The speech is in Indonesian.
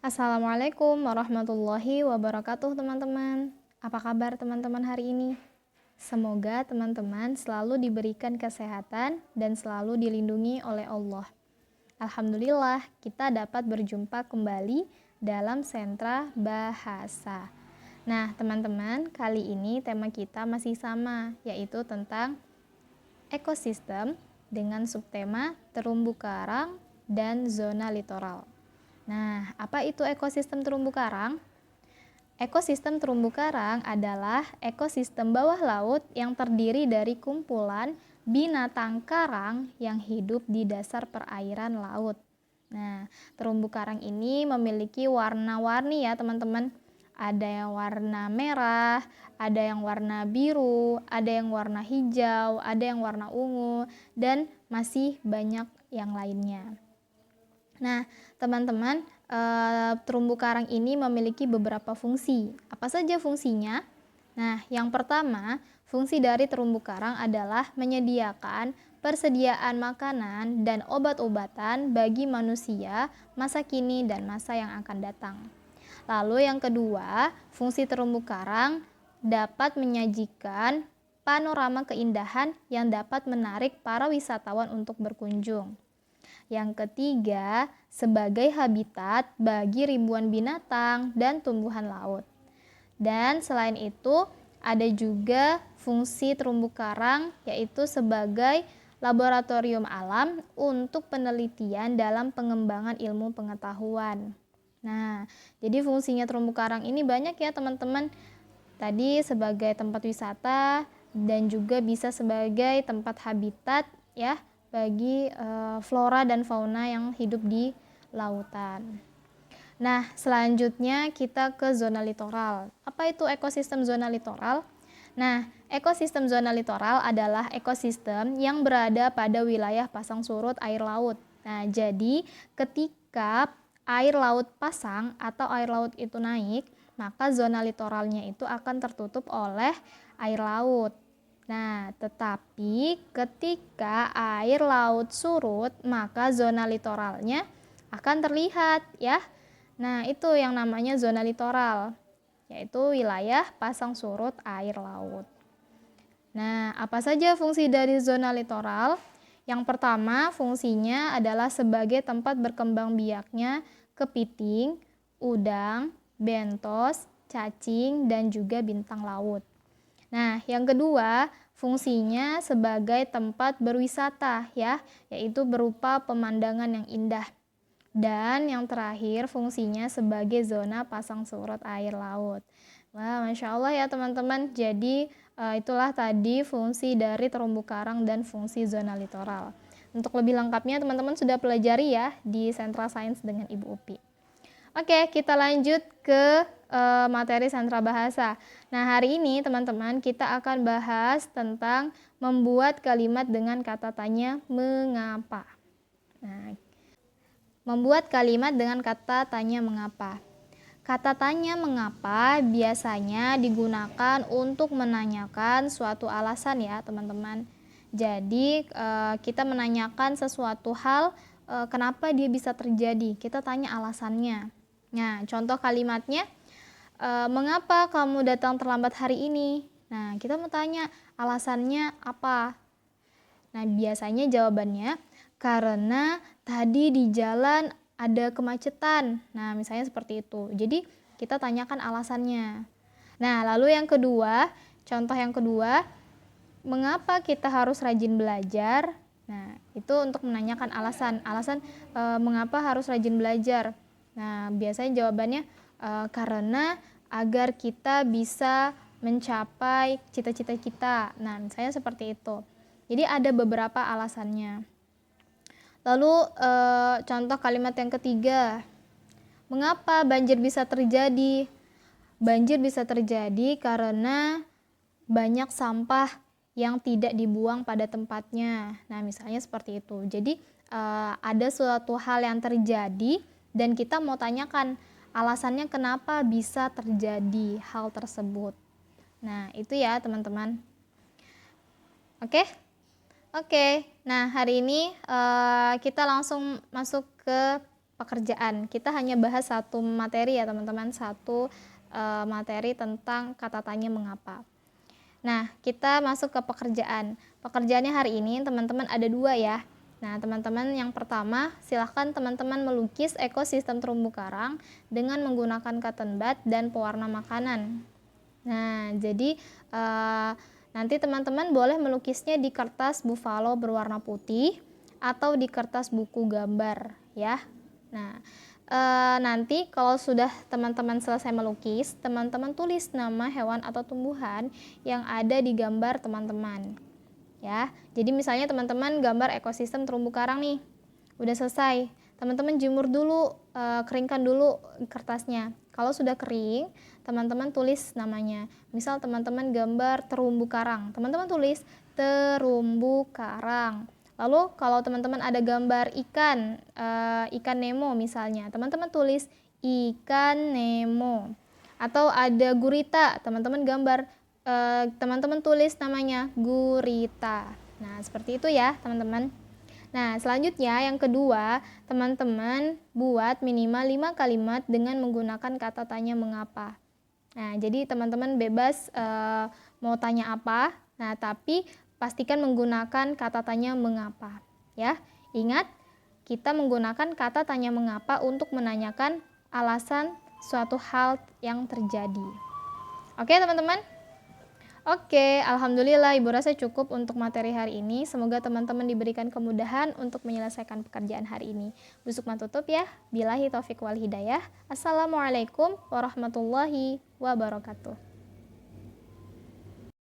Assalamualaikum warahmatullahi wabarakatuh teman-teman. Apa kabar teman-teman hari ini? Semoga teman-teman selalu diberikan kesehatan dan selalu dilindungi oleh Allah. Alhamdulillah kita dapat berjumpa kembali dalam sentra bahasa. Nah teman-teman, kali ini tema kita masih sama, yaitu tentang ekosistem dengan subtema terumbu karang dan zona litoral. Nah, apa itu ekosistem terumbu karang? Ekosistem terumbu karang adalah ekosistem bawah laut yang terdiri dari kumpulan binatang karang yang hidup di dasar perairan laut. Nah, terumbu karang ini memiliki warna-warni ya teman-teman. Ada yang warna merah, ada yang warna biru, ada yang warna hijau, ada yang warna ungu, dan masih banyak yang lainnya. Nah, teman-teman, terumbu karang ini memiliki beberapa fungsi. Apa saja fungsinya? Nah, yang pertama, fungsi dari terumbu karang adalah menyediakan persediaan makanan dan obat-obatan bagi manusia masa kini dan masa yang akan datang. Lalu yang kedua, fungsi terumbu karang dapat menyajikan panorama keindahan yang dapat menarik para wisatawan untuk berkunjung. Yang ketiga, sebagai habitat bagi ribuan binatang dan tumbuhan laut. Dan selain itu, ada juga fungsi terumbu karang, yaitu sebagai laboratorium alam untuk penelitian dalam pengembangan ilmu pengetahuan. Nah, jadi fungsinya terumbu karang ini banyak ya teman-teman. Tadi sebagai tempat wisata dan juga bisa sebagai tempat habitat ya bagi flora dan fauna yang hidup di lautan. Nah, selanjutnya kita ke zona litoral. Apa itu ekosistem zona litoral? Nah, ekosistem zona litoral adalah ekosistem yang berada pada wilayah pasang surut air laut. Nah, jadi ketika air laut pasang atau air laut itu naik, maka zona litoralnya itu akan tertutup oleh air laut. Nah, tetapi ketika air laut surut, maka zona litoralnya akan terlihat ya. Nah, itu yang namanya zona litoral, yaitu wilayah pasang surut air laut. Nah, apa saja fungsi dari zona litoral? Yang pertama, fungsinya adalah sebagai tempat berkembang biaknya kepiting, udang, bentos, cacing, dan juga bintang laut. Nah, yang kedua, fungsinya sebagai tempat berwisata ya, yaitu berupa pemandangan yang indah. Dan yang terakhir, fungsinya sebagai zona pasang surut air laut. Wah, Masya Allah ya teman-teman. Jadi itulah tadi fungsi dari terumbu karang dan fungsi zona litoral. Untuk lebih lengkapnya teman-teman sudah pelajari ya di Sentra Sains dengan Ibu Upi. Oke, kita lanjut ke materi sentra bahasa. Nah, hari ini teman-teman kita akan bahas tentang membuat kalimat dengan kata tanya mengapa. Nah, membuat kalimat dengan kata tanya mengapa. Kata tanya mengapa biasanya digunakan untuk menanyakan suatu alasan ya teman-teman. Jadi kita menanyakan sesuatu hal kenapa dia bisa terjadi. Kita tanya alasannya. Nah, contoh kalimatnya, mengapa kamu datang terlambat hari ini? Nah, kita mau tanya alasannya apa? Nah, biasanya jawabannya karena tadi di jalan ada kemacetan. Nah, misalnya seperti itu. Jadi, kita tanyakan alasannya. Nah, lalu yang kedua, contoh yang kedua, mengapa kita harus rajin belajar? Nah, itu untuk menanyakan alasan. Alasan mengapa harus rajin belajar? Nah, biasanya jawabannya karena agar kita bisa mencapai cita-cita kita. Nah, misalnya seperti itu. Jadi ada beberapa alasannya. Lalu contoh kalimat yang ketiga, mengapa banjir bisa terjadi? Banjir bisa terjadi karena banyak sampah yang tidak dibuang pada tempatnya. Nah, misalnya seperti itu. Jadi ada suatu hal yang terjadi dan kita mau tanyakan alasannya kenapa bisa terjadi hal tersebut. Nah, itu ya teman-teman. Oke? Oke, nah hari ini kita langsung masuk ke pekerjaan. Kita hanya bahas satu materi ya teman-teman, satu materi tentang kata tanya mengapa. Nah, kita masuk ke pekerjaan. Pekerjaannya hari ini teman-teman ada 2 ya. Nah, teman-teman yang pertama, silahkan teman-teman melukis ekosistem terumbu karang dengan menggunakan cotton bud dan pewarna makanan. Nah, jadi nanti teman-teman boleh melukisnya di kertas buffalo berwarna putih atau di kertas buku gambar ya. Nah, nanti kalau sudah teman-teman selesai melukis, teman-teman tulis nama hewan atau tumbuhan yang ada di gambar teman-teman. Ya, jadi misalnya teman-teman gambar ekosistem terumbu karang nih, udah selesai, teman-teman jemur dulu, keringkan dulu kertasnya. Kalau sudah kering, teman-teman tulis namanya. Misal teman-teman gambar terumbu karang, teman-teman tulis terumbu karang. Lalu kalau teman-teman ada gambar ikan, ikan Nemo misalnya, teman-teman tulis ikan Nemo. Atau ada gurita, teman-teman gambar, teman-teman tulis namanya gurita. Nah, seperti itu ya teman-teman. Nah, selanjutnya yang kedua, teman-teman buat minimal 5 kalimat dengan menggunakan kata tanya mengapa. Nah, jadi teman-teman bebas mau tanya apa, nah tapi pastikan menggunakan kata tanya mengapa. Ya, ingat kita menggunakan kata tanya mengapa untuk menanyakan alasan suatu hal yang terjadi. Oke teman-teman? Oke, alhamdulillah Ibu rasa cukup untuk materi hari ini. Semoga teman-teman diberikan kemudahan untuk menyelesaikan pekerjaan hari ini. Bu Sukma tutup ya. Billahi taufiq wal hidayah. Assalamualaikum warahmatullahi wabarakatuh.